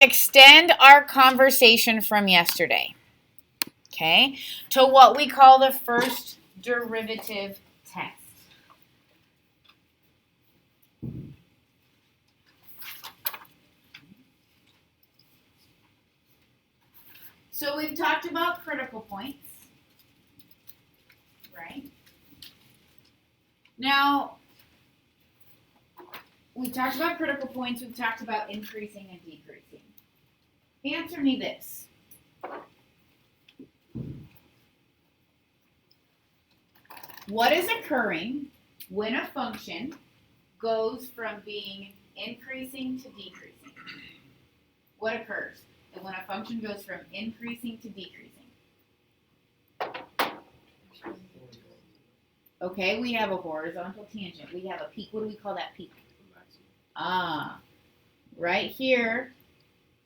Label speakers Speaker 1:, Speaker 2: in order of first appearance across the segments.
Speaker 1: extend our conversation from yesterday, okay, to what we call the first derivative test. So we've talked about critical points, right? Now, we've talked about critical points, we've talked about increasing and decreasing. Answer me this. What is occurring when a function goes from being increasing to decreasing? What occurs when a function goes from increasing to decreasing? Okay, we have a horizontal tangent. We have a peak. What do we call that peak? Right here,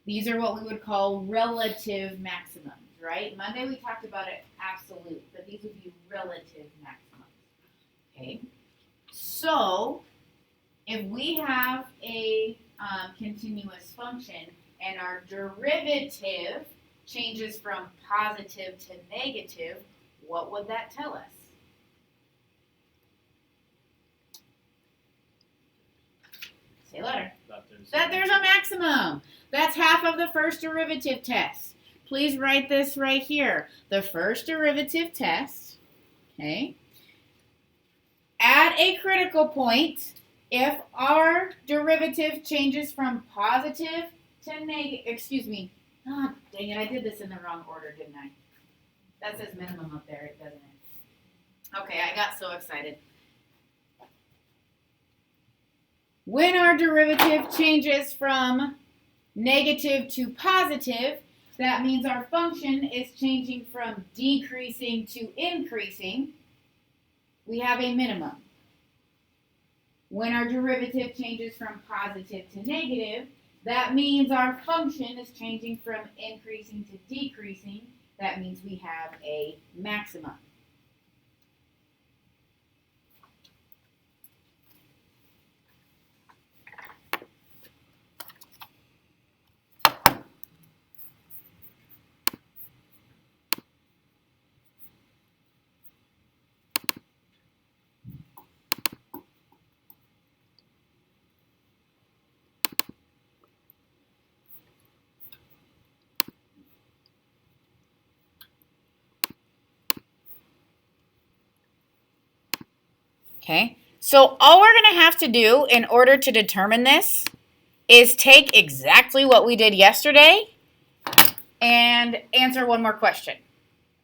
Speaker 1: these are what we would call relative maximums, right? Monday we talked about it absolute, but these would be relative maximums. Okay, so if we have a continuous function and our derivative changes from positive to negative, what would that tell us? Say louder. That there's a maximum. That's half of the first derivative test. Please write this right here. The first derivative test, okay, at a critical point, if our derivative changes from positive to negative, dang it, I did this in the wrong order, didn't I? That says minimum up there, doesn't it? Okay, I got so excited. When our derivative changes from negative to positive, that means our function is changing from decreasing to increasing. We have a minimum. When our derivative changes from positive to negative, that means our function is changing from increasing to decreasing. That means we have a maximum. Okay, so all we're going to have to do in order to determine this is take exactly what we did yesterday and answer one more question.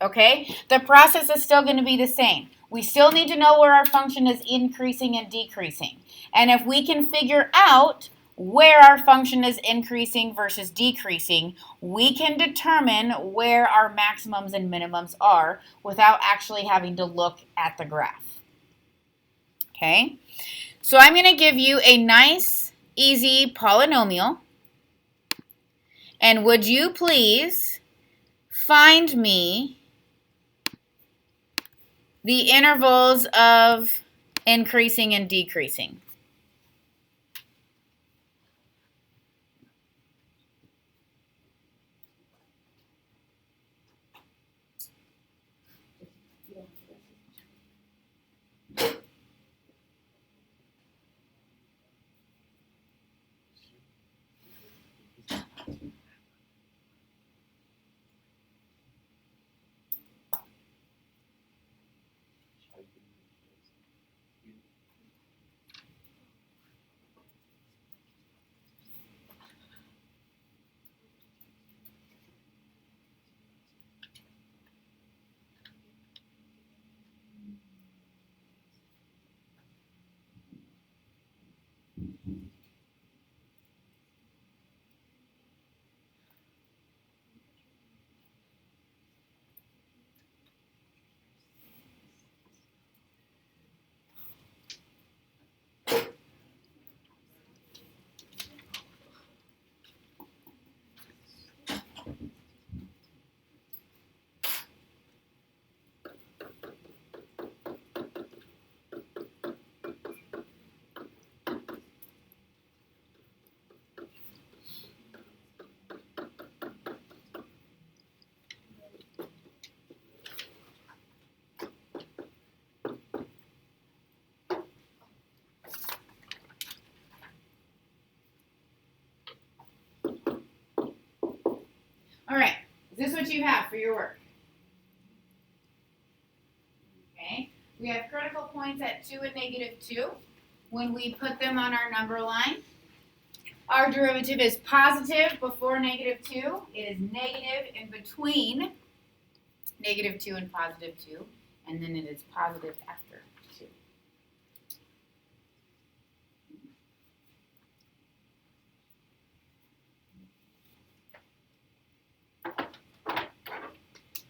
Speaker 1: Okay, the process is still going to be the same. We still need to know where our function is increasing and decreasing. And if we can figure out where our function is increasing versus decreasing, we can determine where our maximums and minimums are without actually having to look at the graph. Okay, so I'm going to give you a nice, easy polynomial. And would you please find me the intervals of increasing and decreasing? All right, is this what you have for your work? Okay, we have critical points at 2 and negative 2. When we put them on our number line, our derivative is positive before negative 2. It is negative in between negative 2 and positive 2, and then it is positive after 2.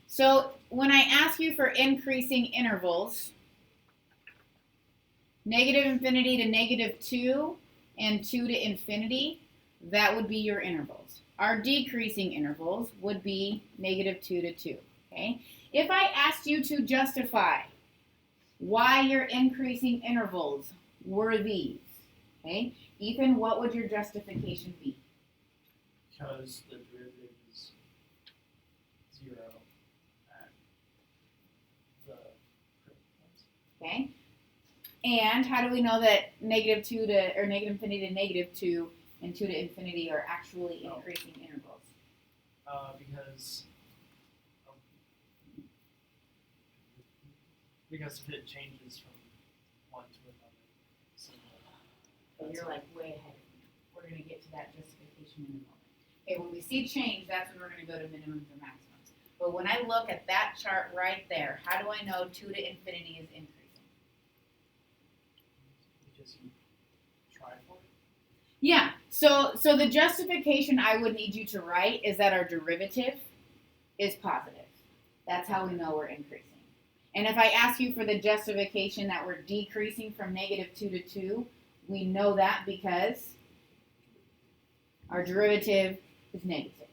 Speaker 1: So when I ask you for increasing intervals, negative infinity to negative 2 and 2 to infinity, that would be your intervals. Our decreasing intervals would be negative 2 to 2. Okay? If I asked you to justify why your increasing intervals were these, okay? Ethan, what would your justification be?
Speaker 2: Because the derivative is 0 at the critical points.
Speaker 1: Okay? And how do we know that negative 2 to, or negative infinity to negative 2 and 2 to infinity are actually increasing intervals?
Speaker 2: Because if it changes from one to another, so
Speaker 1: you're like way ahead of me. We're going to get to that justification in a moment. Okay, when we see change, that's when we're going to go to minimums or maximums. But when I look at that chart right there, how do I know 2 to infinity is increasing?
Speaker 2: because you try for it.
Speaker 1: Yeah, so the justification I would need you to write is that our derivative is positive. That's how we know we're increasing. And if I ask you for the justification that we're decreasing from negative 2 to 2, we know that because our derivative is negative.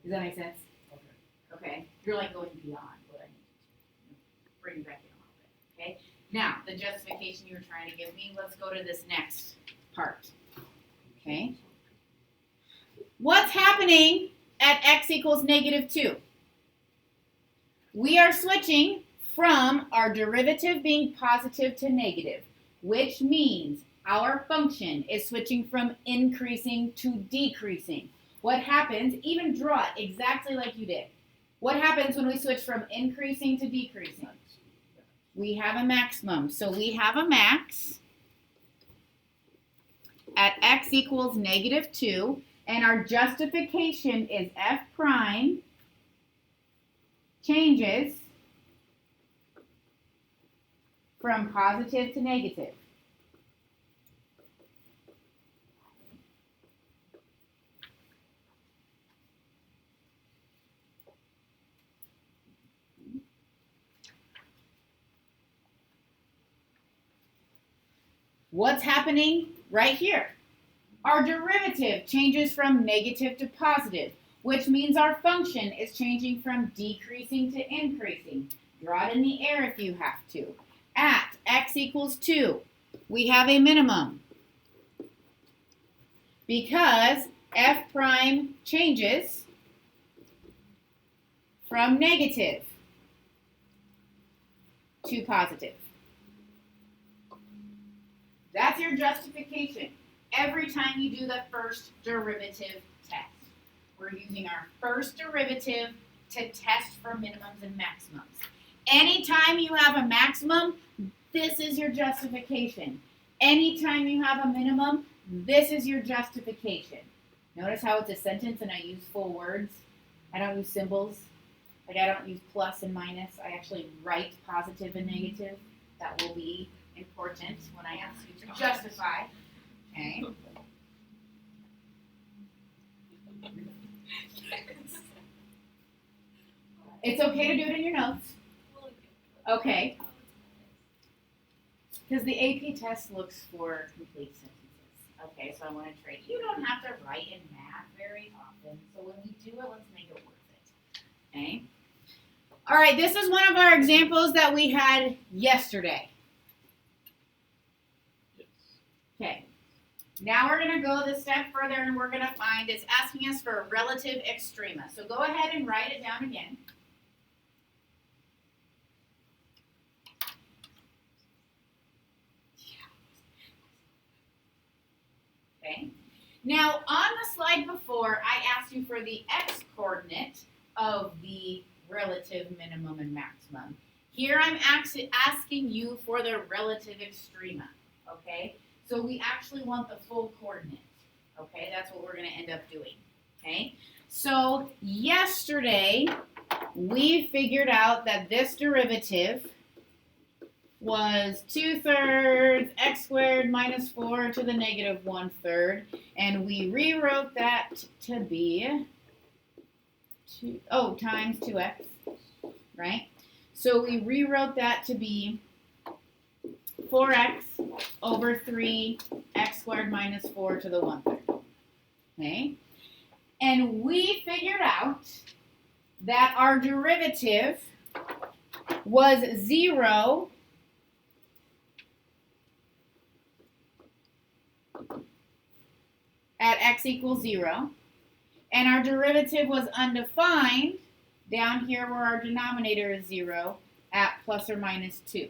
Speaker 1: Does that make sense?
Speaker 2: Okay.
Speaker 1: Okay. You're like going beyond what I need to bring you back in a little bit. Okay. Now, the justification you were trying to give me, let's go to this next part. Okay. What's happening at x equals negative 2? We are switching from our derivative being positive to negative, which means our function is switching from increasing to decreasing. What happens, even draw it exactly like you did. What happens when we switch from increasing to decreasing? We have a maximum. So we have a max at x equals negative 2, and our justification is f prime changes from positive to negative. What's happening right here? Our derivative changes from negative to positive, which means our function is changing from decreasing to increasing. Draw it in the air if you have to. At x equals 2, we have a minimum because f prime changes from negative to positive. That's your justification. Every time you do the first derivative test, we're using our first derivative to test for minimums and maximums. Anytime you have a maximum, this is your justification. Anytime you have a minimum, this is your justification. Notice how it's a sentence and I use full words. I don't use symbols. Like I don't use plus and minus. I actually write positive and negative. That will be important when I ask you to justify. Okay. It's okay to do it in your notes. Okay. Because the AP test looks for complete sentences. Okay, so I want to trade. You don't have to write in math very often. So when we do it, let's make it worth it. Okay. All right, this is one of our examples that we had yesterday. Okay. Now we're going to go this step further and we're going to find it's asking us for a relative extrema. So go ahead and write it down again. Okay. Now on the slide before, I asked asked you for the x-coordinate of the relative minimum and maximum. Here I'm actually asking you for the relative extrema, okay? So we actually want the full coordinate, okay? That's what we're going to end up doing, okay? So yesterday, we figured out that this derivative was 2/3 x squared minus 4 to the negative 1/3, and we rewrote that to be times 2x, right? So we rewrote that to be 4x over 3 x squared minus 4 to the 1/3, okay? And we figured out that our derivative was 0 at x equals 0, and our derivative was undefined down here where our denominator is 0 at plus or minus 2.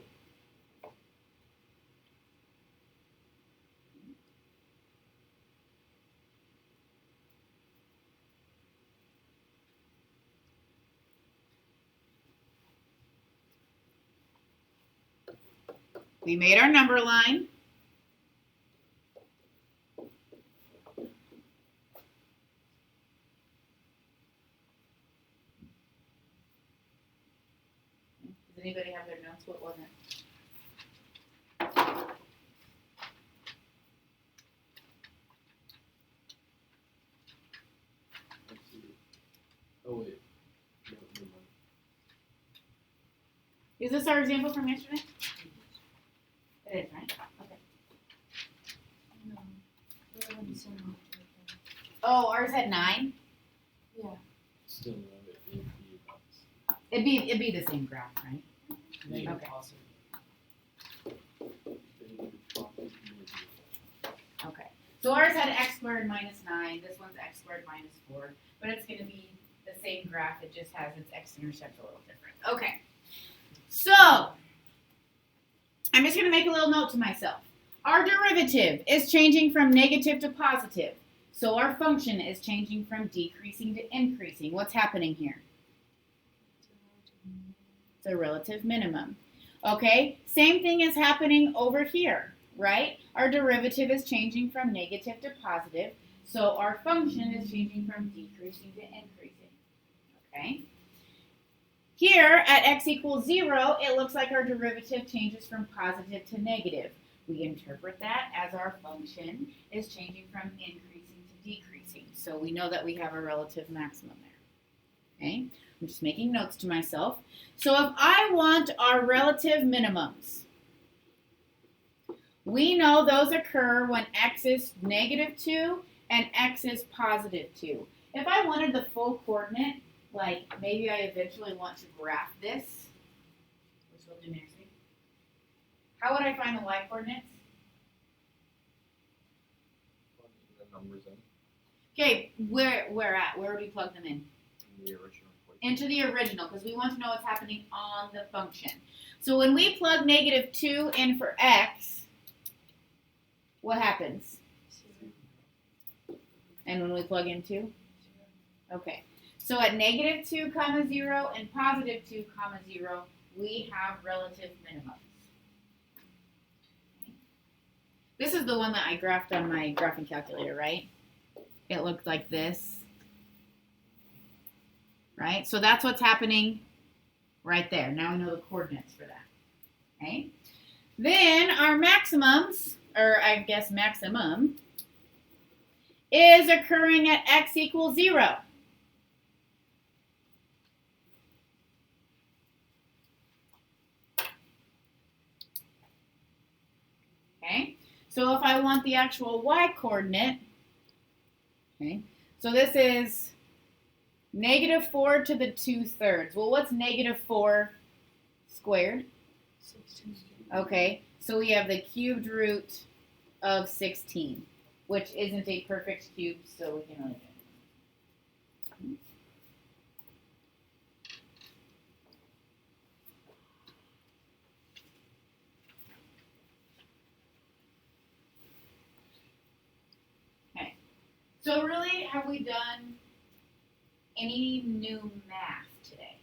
Speaker 1: We made our number line. Does anybody have their notes? What was it?
Speaker 3: Oh wait. No, never mind.
Speaker 1: Is this our example from yesterday? It is, right? Okay. Oh, ours had 9?
Speaker 4: Yeah.
Speaker 3: Still no,
Speaker 1: It'd be the same graph, right?
Speaker 3: Yeah.
Speaker 1: Okay. Okay. So ours had x squared minus 9. This one's x squared minus 4. But it's going to be the same graph. It just has its x-intercept a little different. Okay. So I'm just going to make a little note to myself. Our derivative is changing from negative to positive. So our function is changing from decreasing to increasing. What's happening here? It's a relative minimum. Okay, same thing is happening over here, right? Our derivative is changing from negative to positive, so our function is changing from decreasing to increasing, okay? Here, at x equals 0, it looks like our derivative changes from positive to negative. We interpret that as our function is changing from increasing to decreasing, so we know that we have a relative maximum there, okay? I'm just making notes to myself. So if I want our relative minimums, we know those occur when x is negative 2 and x is positive 2. If I wanted the full coordinate, like maybe I eventually want to graph this, which we'll do next week, how would I find the y-coordinates?
Speaker 3: The numbers
Speaker 1: Okay, where at? Where would we plug them in?
Speaker 3: in the original equation.
Speaker 1: Into the original, because we want to know what's happening on the function. So when we plug negative 2 in for x, what happens? And when we plug in 2? Okay. So at negative 2 comma 0 and positive 2 comma 0, we have relative minimums. Okay. This is the one that I graphed on my graphing calculator, right? It looked like this. Right? So that's what's happening right there. Now we know the coordinates for that. Okay? Then our maximums, or I guess maximum, is occurring at x equals 0. Okay? So if I want the actual y-coordinate, okay, so this is negative 4 to the 2/3. Well, what's negative 4 squared?
Speaker 4: 16.
Speaker 1: Okay, so we have the cubed root of 16, which isn't a perfect cube, so we can only do it. Okay, so really, have we done Any new math today?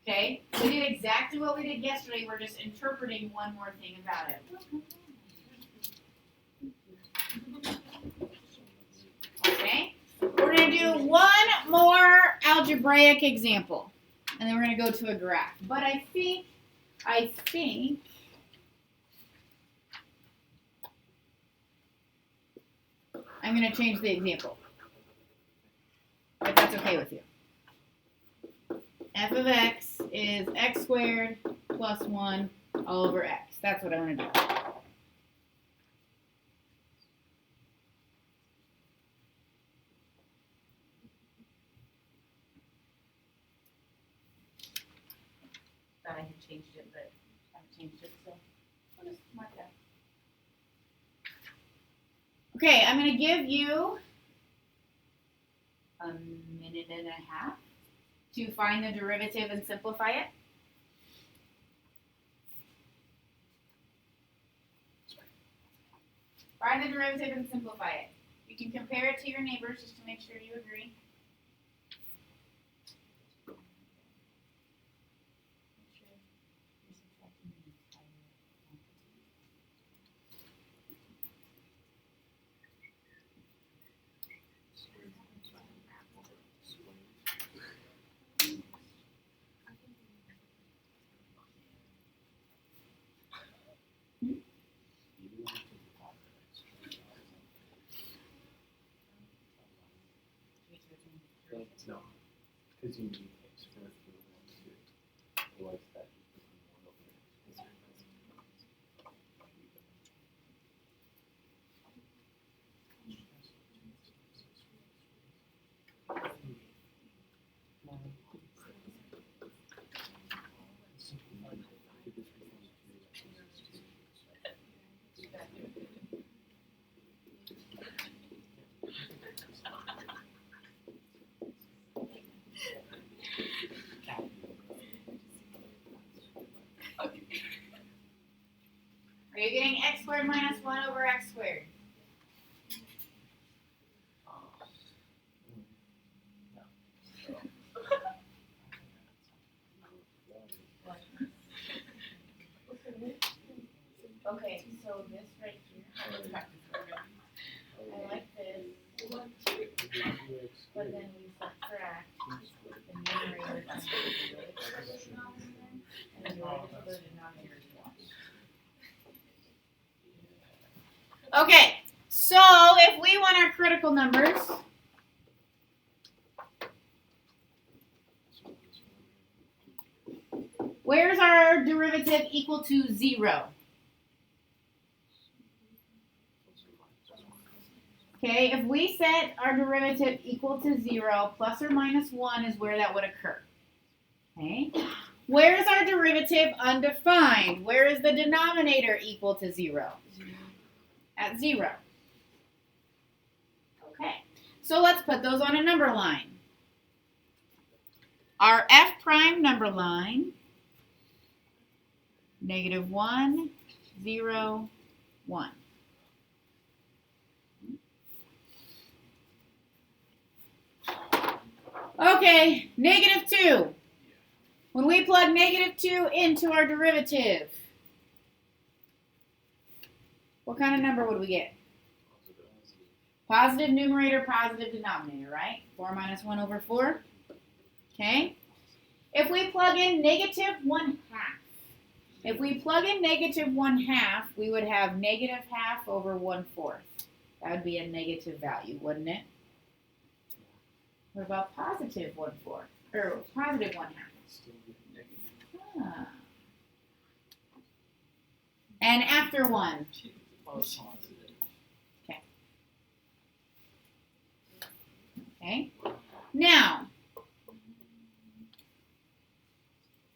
Speaker 1: Okay, we did exactly what we did yesterday. We're just interpreting one more thing about it. Okay, we're going to do one more algebraic example, and then we're going to go to a graph. But I think I'm going to change the example, if that's okay with you. F of x is x squared plus 1 all over x. That's what I want to do. Thought I had changed it, but I haven't changed it, so we'll just mark that. Okay, I'm going to give you a minute and a half to find the derivative and simplify it. Find the derivative and simplify it. You can compare it to your neighbors just to make sure you agree.
Speaker 3: No, because you need x squared for the 1, 2. Otherwise, that just becomes 1 over x.
Speaker 1: Are you getting x squared minus 1 over x squared? Okay, so this right here, I like this, but then we subtract the numerator and the denominator is 1. Okay, so if we want our critical numbers, where's our derivative equal to 0? Okay, if we set our derivative equal to 0, plus or minus 1 is where that would occur. Okay, where is our derivative undefined? Where is the denominator equal to 0? At 0. Okay, so let's put those on a number line. Our f prime number line, -1, 0, 1. Okay, -2. When we plug -2 into our derivative, what kind of number would we get? Positive numerator, positive denominator, right? 4 minus 1 over 4. Okay. If we plug in -1/2, if we plug in -1/2, we would have -1/2 over 1/4. That would be a negative value, wouldn't it? What about positive 1/4? Or positive 1/2? Ah. And after 1? Okay. Okay. Now,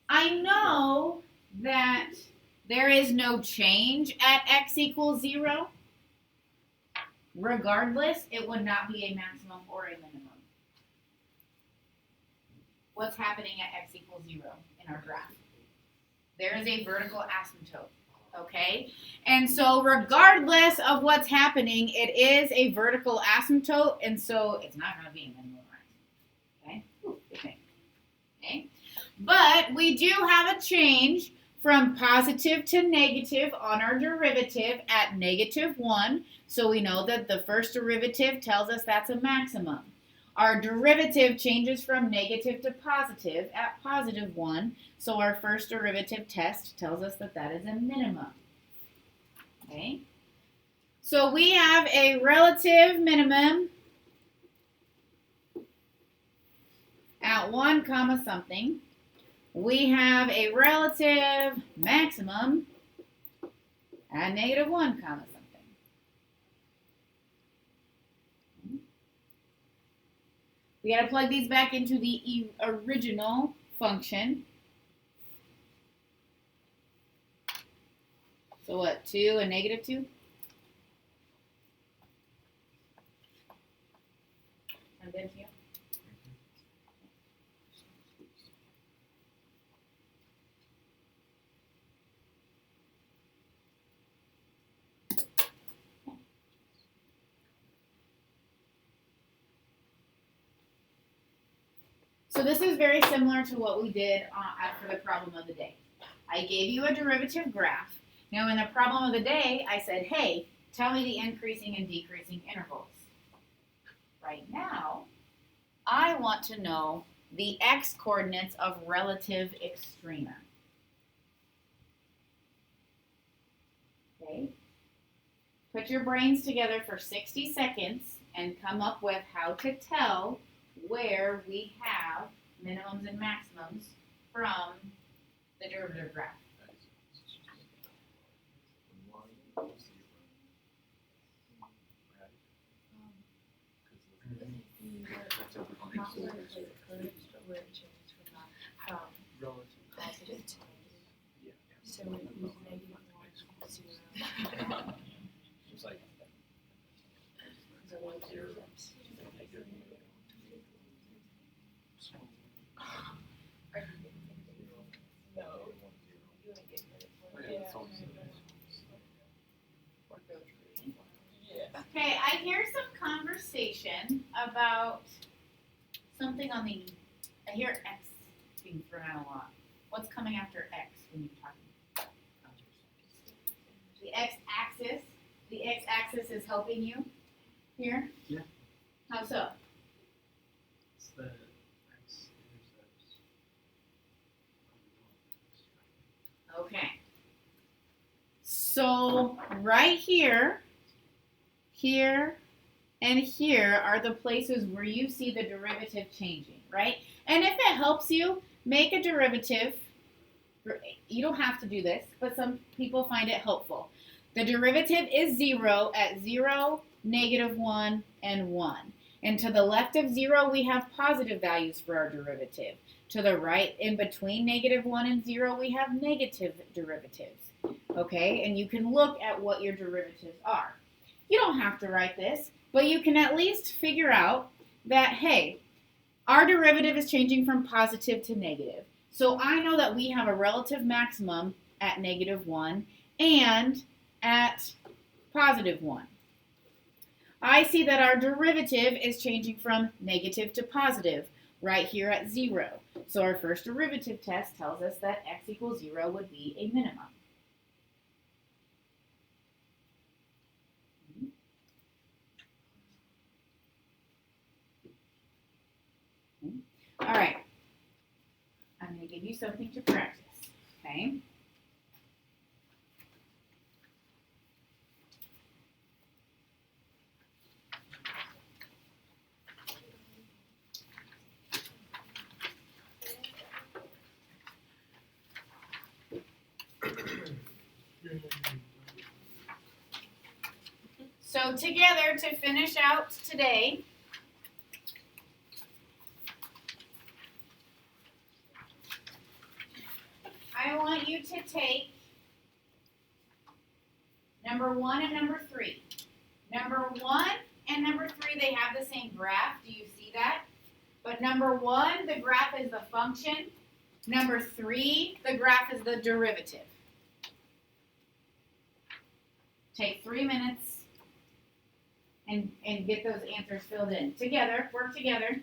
Speaker 1: I know that there is no change at x equals 0. Regardless, it would not be a maximum or a minimum. What's happening at x equals 0 in our graph? There is a vertical asymptote, okay? And so regardless of what's happening, it is a vertical asymptote, and so it's not going to be a minimum or maximum. Okay? Ooh, good thing. Okay? But we do have a change from positive to negative on our derivative at -1. So we know that the first derivative tells us that's a maximum. Our derivative changes from negative to positive at +1. So our first derivative test tells us that that is a minimum. Okay? So we have a relative minimum at 1 comma something. We have a relative maximum at -1 comma something. We got to plug these back into the original function. So what, 2 and -2? Sound good to you? So this is very similar to what we did for the problem of the day. I gave you a derivative graph. Now in the problem of the day, I said, hey, tell me the increasing and decreasing intervals. Right now, I want to know the x-coordinates of relative extrema. Okay? Put your brains together for 60 seconds and come up with how to tell where we have minimums and maximums from the derivative graph.
Speaker 4: Not where it curves, but where it changes from positive to negative. So we use -1, 0.
Speaker 3: Just like
Speaker 4: So we do this. No. You want to get rid of
Speaker 3: yeah, it's always
Speaker 1: Okay, I hear some conversation about something on the. I hear x being thrown out a lot. What's coming after x when you're talking? The x-axis. The x-axis is helping you here.
Speaker 2: Yeah.
Speaker 1: How so?
Speaker 2: It's the x-intercepts.
Speaker 1: Okay. So right here, here, and here are the places where you see the derivative changing, right? And if it helps you, make a derivative. You don't have to do this, but some people find it helpful. The derivative is 0 at 0, -1, and 1. And to the left of 0, we have positive values for our derivative. To the right, in between -1 and 0, we have negative derivatives. Okay, and you can look at what your derivatives are. You don't have to write this, but you can at least figure out that, hey, our derivative is changing from positive to negative. So I know that we have a relative maximum at -1 and at +1. I see that our derivative is changing from negative to positive right here at 0. So our first derivative test tells us that x equals 0 would be a minimum. All right. I'm going to give you something to practice, okay? So together, to finish out today, I want you to take number 1 and number 3. Number 1 and number 3, they have the same graph. Do you see that? But number 1, the graph is the function. Number 3, the graph is the derivative. Take 3 minutes and get those answers filled in. Together, work together.